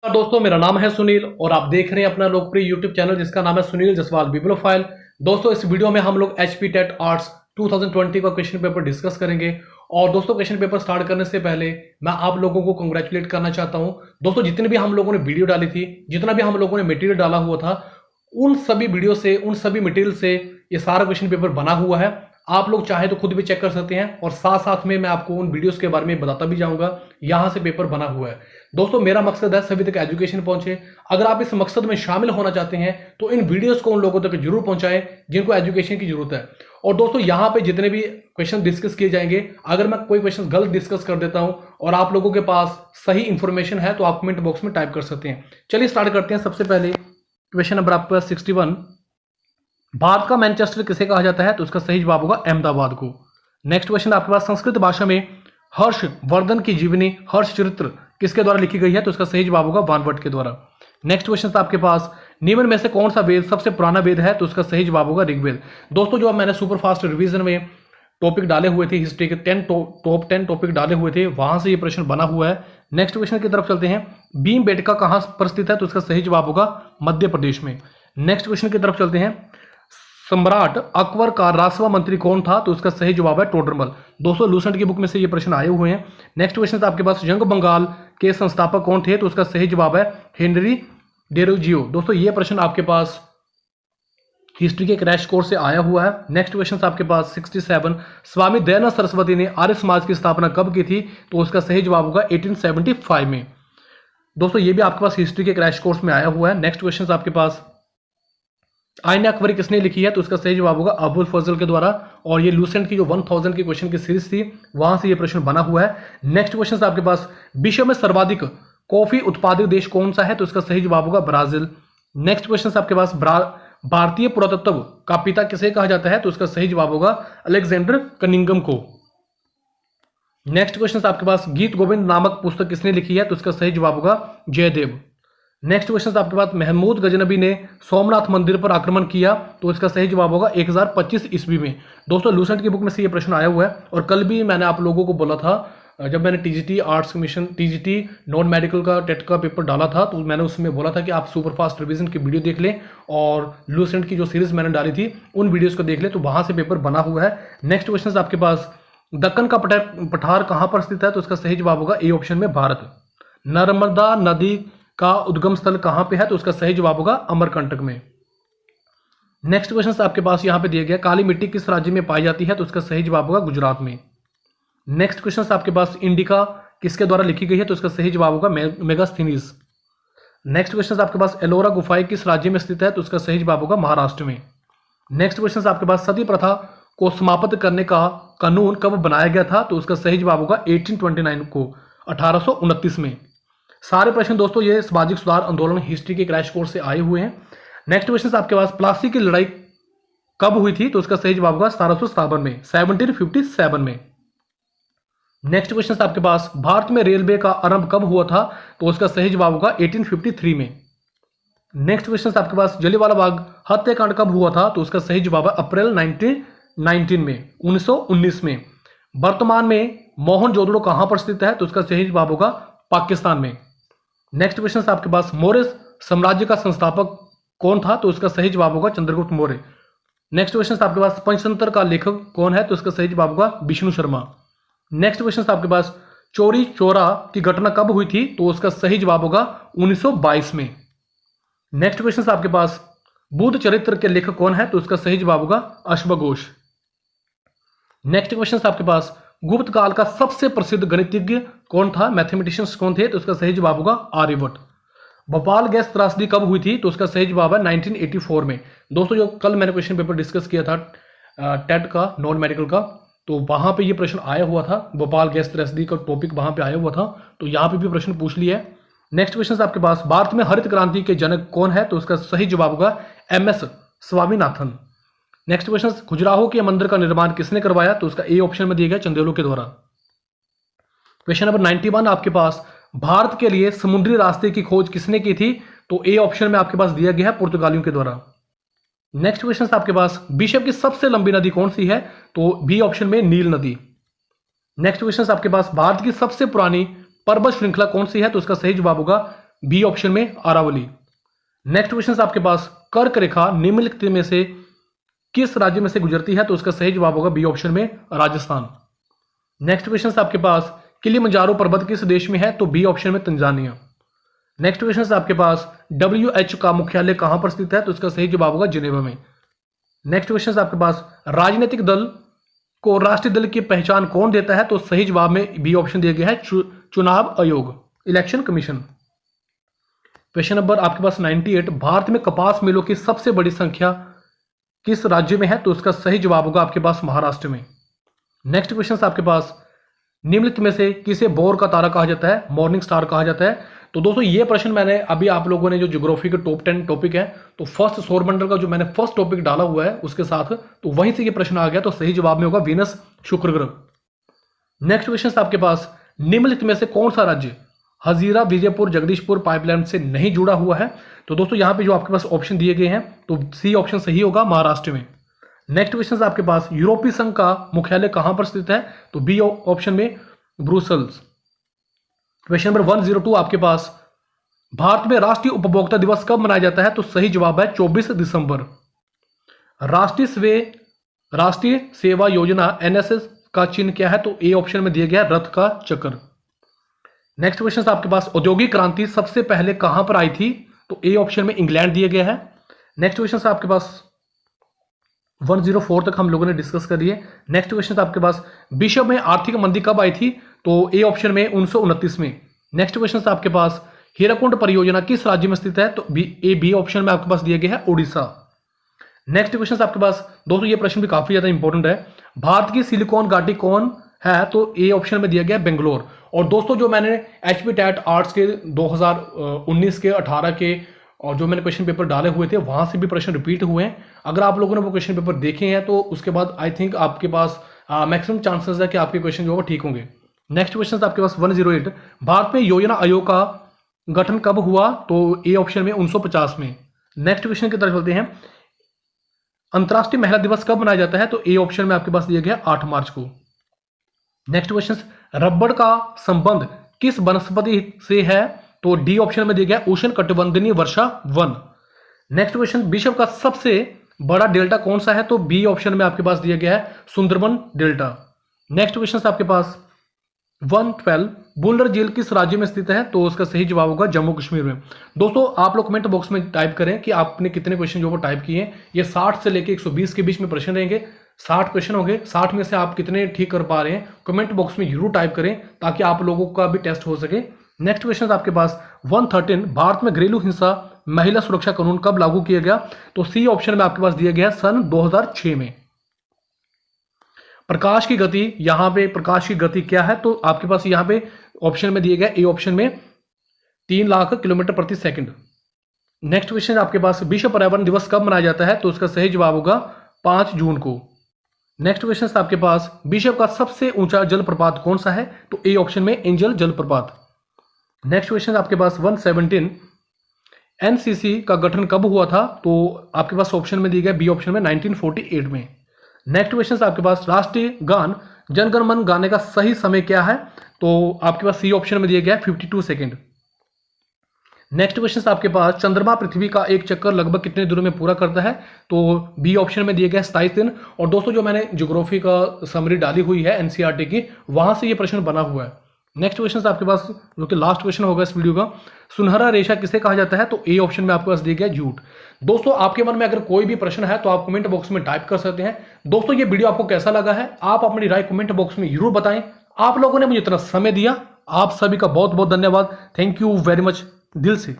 दोस्तों, मेरा नाम है सुनील और आप देख रहे हैं अपना लोकप्रिय यूट्यूब चैनल जिसका नाम है सुनील जसवाल बिब्लोफाइल। दोस्तों, इस वीडियो में हम लोग एचपी टेट आर्ट्स 2020 का क्वेश्चन पेपर डिस्कस करेंगे। और दोस्तों, क्वेश्चन पेपर स्टार्ट करने से पहले मैं आप लोगों को कंग्रेचुलेट करना चाहता हूं। दोस्तों, जितने भी हम लोगों ने वीडियो डाली थी, जितना भी हम लोगों ने मटेरियल डाला हुआ था, उन सभी वीडियो से, उन सभी मटेरियल से ये सारा क्वेश्चन पेपर बना हुआ है। आप लोग चाहे तो खुद भी चेक कर सकते हैं और साथ साथ में मैं आपको उन वीडियोस के बारे में बताता भी जाऊंगा। यहां से पेपर बना हुआ है। दोस्तों, मेरा मकसद है सभी तक एजुकेशन पहुंचे। अगर आप इस मकसद में शामिल होना चाहते हैं तो इन वीडियोस को उन लोगों तक जरूर पहुंचाएं जिनको एजुकेशन की जरूरत है। और दोस्तों, यहां पे जितने भी क्वेश्चन डिस्कस किए जाएंगे, अगर मैं कोई क्वेश्चन गलत डिस्कस कर देता हूं और आप लोगों के पास सही इंफॉर्मेशन है तो आप कमेंट बॉक्स में टाइप कर सकते हैं। चलिए स्टार्ट करते हैं। सबसे पहले क्वेश्चन नंबर आपके पास 61, भारत का मैनचेस्टर किसे कहा जाता है? तो उसका सही जवाब होगा अहमदाबाद को। नेक्स्ट क्वेश्चन आपके पास संस्कृत भाषा में हर्षवर्धन की जीवनी हर्ष चरित्र किसके द्वारा लिखी गई है? तो उसका सही जवाब होगा बाणभट्ट के द्वारा। नेक्स्ट क्वेश्चन आपके पास निम्न में से कौन सा वेद सबसे पुराना वेद है? तो उसका सही जवाब होगा ऋग्वेद। दोस्तों, जो मैंने सुपर फास्ट रिवीजन में टॉपिक डाले हुए थे, हिस्ट्री के टॉप 10 टॉपिक डाले हुए थे, वहां से ये प्रश्न बना हुआ है। नेक्स्ट क्वेश्चन की तरफ चलते हैं। भीमबेटका कहां पर स्थित है? तो उसका सही जवाब होगा मध्य प्रदेश में। नेक्स्ट क्वेश्चन की तरफ चलते हैं। सम्राट अकबर का राजस्व मंत्री कौन था? तो उसका सही जवाब है टोडरमल। दोस्तों, लूसेंट की बुक में से ये प्रश्न आए हुए हैं। नेक्स्ट क्वेश्चन आपके पास यंग बंगाल के संस्थापक कौन थे? तो उसका सही जवाब है हेनरी डेरोजियो। दोस्तों, ये प्रश्न आपके पास हिस्ट्री के क्रैश कोर्स से आया हुआ है। नेक्स्ट क्वेश्चन आपके पास 67, स्वामी दयानंद सरस्वती ने आर्य समाज की स्थापना कब की थी? तो उसका सही जवाब होगा 1875 में। दोस्तों, ये भी आपके पास हिस्ट्री के क्रैश कोर्स में आया हुआ है। नेक्स्ट क्वेश्चन आपके पास आईन अकबरी किसने लिखी है? तो उसका सही जवाब होगा अबुल फजल के द्वारा। और ये लूसेंट की जो 1000 की क्वेश्चन की सीरीज थी, वहां से ये प्रश्न बना हुआ है। नेक्स्ट क्वेश्चन आपके पास विश्व में सर्वाधिक कॉफी उत्पादक देश कौन सा है? तो उसका सही जवाब होगा ब्राजील। नेक्स्ट क्वेश्चन आपके पास भारतीय पुरातत्व का पिता किसे कहा जाता है? तो उसका सही जवाब होगा अलेक्जेंडर कनिंगम को। नेक्स्ट क्वेश्चन आपके पास गीत गोविंद नामक पुस्तक किसने लिखी है? तो उसका सही जवाब होगा जयदेव। नेक्स्ट क्वेश्चन आपके पास महमूद गजनबी ने सोमनाथ मंदिर पर आक्रमण किया, तो इसका सही जवाब होगा 1025 ईस्वी में। दोस्तों, लूसेंट की बुक में से ये प्रश्न आया हुआ है। और कल भी मैंने आप लोगों को बोला था, जब मैंने TGT arts commission TGT non medical का टेट का पेपर डाला था, तो मैंने उसमें बोला था कि आप सुपर फास्ट रिवीजन की वीडियो देख लें और लूसेंट की जो सीरीज मैंने डाली थी उन वीडियोज को देख लें, तो वहां से पेपर बना हुआ है। नेक्स्ट क्वेश्चन आपके पास दक्कन का पठार कहां पर स्थित है? तो उसका सही जवाब होगा ए ऑप्शन में भारत। नर्मदा नदी का उद्गम स्थल कहां पे है? तो उसका सही जवाब होगा अमरकंटक में। नेक्स्ट क्वेश्चन आपके पास यहां पे दिया गया, काली मिट्टी किस राज्य में पाई जाती है? तो उसका सही जवाब होगा गुजरात में। नेक्स्ट क्वेश्चन आपके पास इंडिका किसके द्वारा लिखी गई है? तो उसका सही जवाब होगा मेगास्थनीज। नेक्स्ट क्वेश्चन आपके पास एलोरा गुफाएं किस राज्य में स्थित है? तो उसका सही जवाब होगा महाराष्ट्र में। नेक्स्ट क्वेश्चन आपके पास सती प्रथा को समाप्त करने का कानून कब बनाया गया था? तो उसका सही जवाब होगा 1829 को, 1829 में। सारे प्रश्न दोस्तों ये सामाजिक सुधार आंदोलन हिस्ट्री के क्रैश कोर्स से आए हुए हैं। नेक्स्ट क्वेश्चन आपके पास प्लासी की लड़ाई कब हुई थी? तो उसका सही जवाब होगा 1757 में, 1757 में। नेक्स्ट क्वेश्चन आपके पास भारत में रेलवे का आरंभ कब हुआ था? तो उसका सही जवाब होगा 1853 में। नेक्स्ट क्वेश्चन आपके पास जलियांवाला बाग हत्याकांड कब हुआ था? तो उसका सही जवाब है अप्रैल 1919 में, 1919 में। वर्तमान में मोहनजोदड़ो कहां पर स्थित है? तो उसका सही जवाब होगा पाकिस्तान में। नेक्स्ट क्वेश्चन आपके पास मौर्य साम्राज्य का संस्थापक कौन था? तो उसका सही जवाब होगा चंद्रगुप्त मौर्य। नेक्स्ट क्वेश्चन आपके पास पंचतंत्र का लेखक कौन है? तो उसका सही जवाब होगा विष्णु शर्मा। नेक्स्ट क्वेश्चन आपके पास चोरी चोरा की घटना कब हुई थी? तो उसका सही जवाब होगा 1922 में। नेक्स्ट क्वेश्चन आपके पास बुद्ध चरित्र के लेखक कौन है? तो उसका सही जवाब होगा अश्वघोष। नेक्स्ट क्वेश्चन आपके पास गुप्त काल का सबसे प्रसिद्ध गणितज्ञ कौन था? मैथमेटिशियंस कौन थे? तो उसका सही जवाब होगा आर्यभट्ट। भोपाल गैस त्रासदी कब हुई थी? तो उसका सही जवाब है 1984 में। दोस्तों, जो कल मैंने क्वेश्चन पेपर डिस्कस किया था टेट का नॉन मेडिकल का, तो वहां पे ये प्रश्न आया हुआ था। भोपाल गैस त्रासदी का टॉपिक वहां पे आया हुआ था, तो यहाँ पे भी प्रश्न पूछ लिया है। नेक्स्ट क्वेश्चन आपके पास भारत में हरित क्रांति के जनक कौन है? तो उसका सही जवाब होगा MS Swaminathan. Next question Khajuraho के मंदिर का निर्माण किसने करवाया? तो उसका ए ऑप्शन में दिया गया चंदेलों के द्वारा। क्वेश्चन नंबर 91 आपके पास भारत के लिए समुद्री रास्ते की खोज किसने की थी? तो ए ऑप्शन में आपके पास दिया गया है पुर्तगालियों के द्वारा। नेक्स्ट क्वेश्चन आपके पास विश्व की सबसे लंबी नदी कौन सी है? तो बी ऑप्शन में नील नदी। नेक्स्ट क्वेश्चन आपके पास भारत की सबसे पुरानी पर्वत श्रृंखला कौन सी है? तो उसका सही जवाब होगा बी ऑप्शन में अरावली। नेक्स्ट क्वेश्चन आपके पास, कर्क रेखा निम्नलिखित में से किस राज्य में से गुजरती है? तो इसका सही जवाब होगा बी ऑप्शन में राजस्थान। नेक्स्ट क्वेश्चन आपके पास, किलिमंजारो पर्वत किस देश में है? तो बी ऑप्शन में तंजानिया। नेक्स्ट क्वेश्चन आपके पास, WHO का मुख्यालय कहां पर स्थित है? तो इसका सही जवाब होगा जिनेवा में। नेक्स्ट क्वेश्चन आपके पास, राजनीतिक दल को राष्ट्रीय दल की पहचान कौन देता है? तो सही जवाब में बी ऑप्शन दिया गया है चुनाव आयोग, इलेक्शन कमीशन। क्वेश्चन नंबर आपके पास 98, भारत में कपास मिलों की सबसे बड़ी संख्या किस राज्य में है? तो इसका सही जवाब होगा आपके पास महाराष्ट्र में। नेक्स्ट क्वेश्चन आपके पास, निम्नलिखित में से किसे बोर का तारा कहा जाता है? मॉर्निंग स्टार कहा जाता है। तो दोस्तों ये प्रश्न मैंने अभी आप लोगों ने जो ज्योग्राफी के टॉप 10 टॉपिक है, तो फर्स्ट सौरमंडल का जो मैंने फर्स्ट टॉपिक डाला हुआ है उसके साथ, तो वहीं से ये प्रश्न आ गया। तो सही जवाब में होगा वीनस, शुक्र ग्रह। नेक्स्ट क्वेश्चन आपके पास, निम्नलिखित में से कौन सा राज्य हजीरा विजयपुर जगदीशपुर पाइपलाइन से नहीं जुड़ा हुआ है? तो दोस्तों यहाँ पे जो आपके पास ऑप्शन दिए गए हैं, तो सी ऑप्शन सही होगा, महाराष्ट्र में। नेक्स्ट क्वेश्चन आपके पास, यूरोपीय संघ का मुख्यालय कहां पर स्थित है? तो बी ऑप्शन में ब्रुसेल्स। क्वेश्चन नंबर 102 आपके पास, भारत में राष्ट्रीय उपभोक्ता दिवस कब मनाया जाता है? तो सही जवाब है 24 दिसंबर। राष्ट्रीय सेवा योजना NSS का चिन्ह क्या है? तो ए ऑप्शन में दिया गया रथ का चक्र। नेक्स्ट क्वेश्चन आपके पास, औद्योगिक क्रांति सबसे पहले कहां पर आई थी? तो ए ऑप्शन में इंग्लैंड दिया गया है। नेक्स्ट क्वेश्चन आपके पास 104 तक हम लोगों ने डिस्कस कर लिए। नेक्स्ट क्वेश्चन आपके पास, विश्व में आर्थिक मंदी कब आई थी? तो ए ऑप्शन में 1929 में। नेक्स्ट क्वेश्चन आपके पास, हीराकुंड परियोजना किस राज्य में स्थित है? तो बी ऑप्शन में आपके पास दिया गया है उड़ीसा। नेक्स्ट क्वेश्चन आपके पास, दोस्तों ये प्रश्न भी काफी ज्यादा इंपॉर्टेंट है, भारत की सिलिकॉन घाटी कौन है? तो ए ऑप्शन में दिया गया है बेंगलोर। और दोस्तों जो मैंने HP टेट आर्ट्स के 2019 के 18 के और जो मैंने क्वेश्चन पेपर डाले हुए थे, वहां से भी प्रश्न रिपीट हुए हैं। अगर आप लोगों ने वो क्वेश्चन पेपर देखे हैं तो उसके बाद आई थिंक आपके पास मैक्सिमम चांसेस है कि आपके क्वेश्चन जो है ठीक होंगे। नेक्स्ट क्वेश्चन आपके पास 108, भारत में योजना आयोग का गठन कब हुआ? तो ए ऑप्शन में 1950 में। नेक्स्ट क्वेश्चन की तरफ चलते हैं, अंतर्राष्ट्रीय महिला दिवस कब मनाया जाता है? तो ए ऑप्शन में आपके पास दिया गया 8 मार्च को। नेक्स्ट क्वेश्चन, रबड़ का संबंध किस वनस्पति से है? तो डी ऑप्शन में दिया गया उष्ण कटिबंधीय वर्षा वन। नेक्स्ट क्वेश्चन, विश्व का सबसे बड़ा डेल्टा कौन सा है? तो बी ऑप्शन में आपके पास दिया गया है सुंदरबन डेल्टा। नेक्स्ट क्वेश्चन आपके पास 112, बुलर झील किस राज्य में स्थित है? तो उसका सही जवाब होगा जम्मू कश्मीर में। दोस्तों आप लोग कमेंट बॉक्स में टाइप करें कि आपने कितने क्वेश्चन जो वो टाइप किए हैं। ये 60 से लेकर 120 के बीच में प्रश्न रहेंगे, 60 क्वेश्चन होंगे, 60 में से आप कितने ठीक कर पा रहे हैं कमेंट बॉक्स में जरूर टाइप करें ताकि आप लोगों का भी टेस्ट हो सके। नेक्स्ट क्वेश्चन आपके पास 113, भारत में घरेलू हिंसा महिला सुरक्षा कानून कब लागू किया गया? तो सी ऑप्शन में आपके पास दिया गया सन 2006 में। प्रकाश की गति, यहां पे प्रकाश की गति क्या है? तो आपके पास यहां पे ऑप्शन में दिया गया ए ऑप्शन में 3 लाख किलोमीटर प्रति सेकंड। नेक्स्ट क्वेश्चन आपके पास, विश्व पर्यावरण दिवस कब मनाया जाता है? तो उसका सही जवाब होगा 5 जून को। नेक्स्ट क्वेश्चन आपके पास, विश्व का सबसे ऊंचा जलप्रपात कौन सा है? तो ए ऑप्शन में एंजल जलप्रपात। नेक्स्ट क्वेश्चन आपके पास 117, NCC का गठन कब हुआ था? तो आपके पास ऑप्शन में दिया गया बी ऑप्शन में 1948 में। नेक्स्ट क्वेश्चन आपके पास, राष्ट्रीय गान जन गण मन गाने का सही समय क्या है? तो आपके पास सी ऑप्शन में दिया गया 52 सेकेंड। नेक्स्ट क्वेश्चन आपके पास, चंद्रमा पृथ्वी का एक चक्कर लगभग कितने दिनों में पूरा करता है? तो बी ऑप्शन में दिया गया 27 दिन। और दोस्तों जो मैंने ज्योग्राफी का समरी डाली हुई है NCERT की, वहां से ये प्रश्न बना हुआ है। नेक्स्ट क्वेश्चन आपके पास जो कि लास्ट क्वेश्चन होगा इस वीडियो का, सुनहरा रेशा किसे कहा जाता है? तो ए ऑप्शन में आपके पास दिया गया झूठ। दोस्तों आपके मन में अगर कोई भी प्रश्न है तो आप कमेंट बॉक्स में टाइप कर सकते हैं। दोस्तों ये वीडियो आपको कैसा लगा है आप अपनी राय कमेंट बॉक्स में जरूर बताएं। आप लोगों ने मुझे इतना समय दिया, आप सभी का बहुत बहुत धन्यवाद। थैंक यू वेरी मच दिल से।